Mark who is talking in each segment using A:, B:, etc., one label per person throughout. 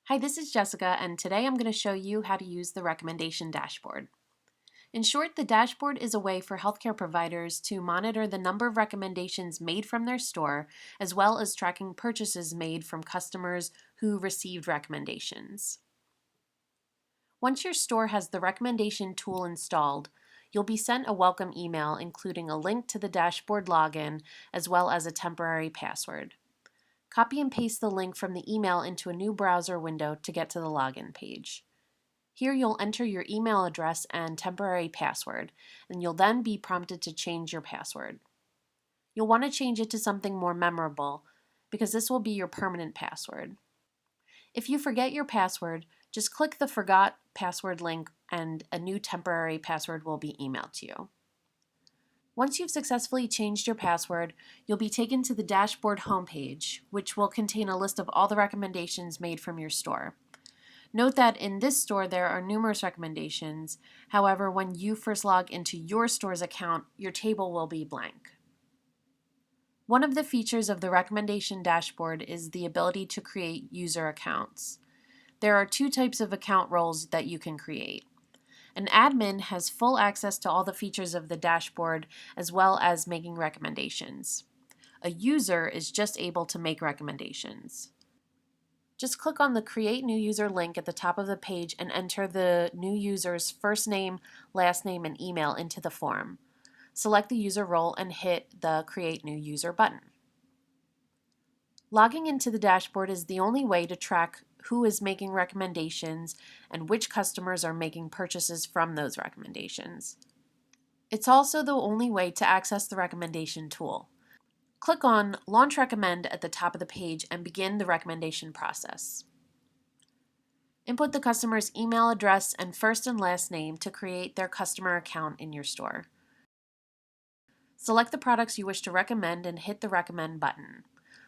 A: Hi, this is Jessica, and today I'm going to show you how to use the recommendation dashboard. In short, the dashboard is a way for healthcare providers to monitor the number of recommendations made from their store, as well as tracking purchases made from customers who received recommendations. Once your store has the recommendation tool installed, you'll be sent a welcome email including a link to the dashboard login, as well as a temporary password. Copy and paste the link from the email into a new browser window to get to the login page. Here you'll enter your email address and temporary password, and you'll then be prompted to change your password. You'll want to change it to something more memorable because this will be your permanent password. If you forget your password, just click the Forgot Password link and a new temporary password will be emailed to you. Once you've successfully changed your password, you'll be taken to the dashboard homepage, which will contain a list of all the recommendations made from your store. Note that in this store there are numerous recommendations. However, when you first log into your store's account, your table will be blank. One of the features of the recommendation dashboard is the ability to create user accounts. There are two types of account roles that you can create. An admin has full access to all the features of the dashboard as well as making recommendations. A user is just able to make recommendations. Just click on the Create New User link at the top of the page and enter the new user's first name, last name, and email into the form. Select the user role and hit the Create New User button. Logging into the dashboard is the only way to track who is making recommendations and which customers are making purchases from those recommendations. It's also the only way to access the recommendation tool. Click on Launch Recommend at the top of the page and begin the recommendation process. Input the customer's email address and first and last name to create their customer account in your store. Select the products you wish to recommend and hit the Recommend button,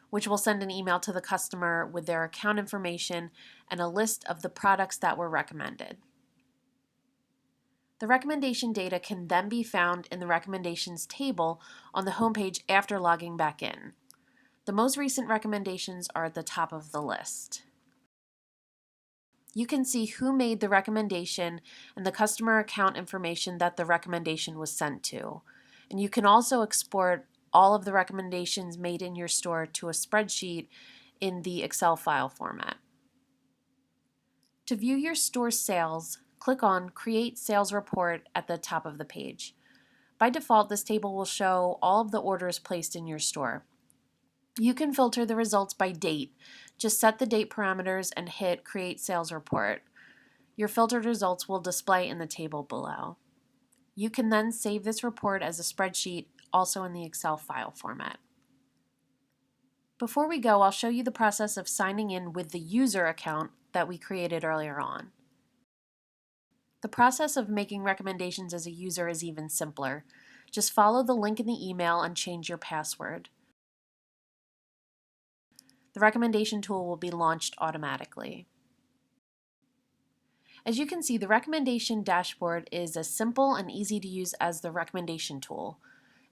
A: which will send an email to the customer with their account information and a list of the products that were recommended. The recommendation data can then be found in the recommendations table on the homepage after logging back in. The most recent recommendations are at the top of the list. You can see who made the recommendation and the customer account information that the recommendation was sent to. And you can also export all of the recommendations made in your store to a spreadsheet in the Excel file format. To view your store's sales, click on Create Sales Report at the top of the page. By default, this table will show all of the orders placed in your store. You can filter the results by date. Just set the date parameters and hit Create Sales Report. Your filtered results will display in the table below. You can then save this report as a spreadsheet, also in the Excel file format. Before we go, I'll show you the process of signing in with the user account that we created earlier on. The process of making recommendations as a user is even simpler. Just follow the link in the email and change your password. The recommendation tool will be launched automatically. As you can see, the recommendation dashboard is as simple and easy to use as the recommendation tool.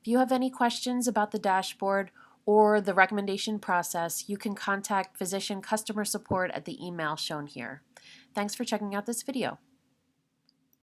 A: If you have any questions about the dashboard or the recommendation process, you can contact Physician Customer Support at the email shown here. Thanks for checking out this video.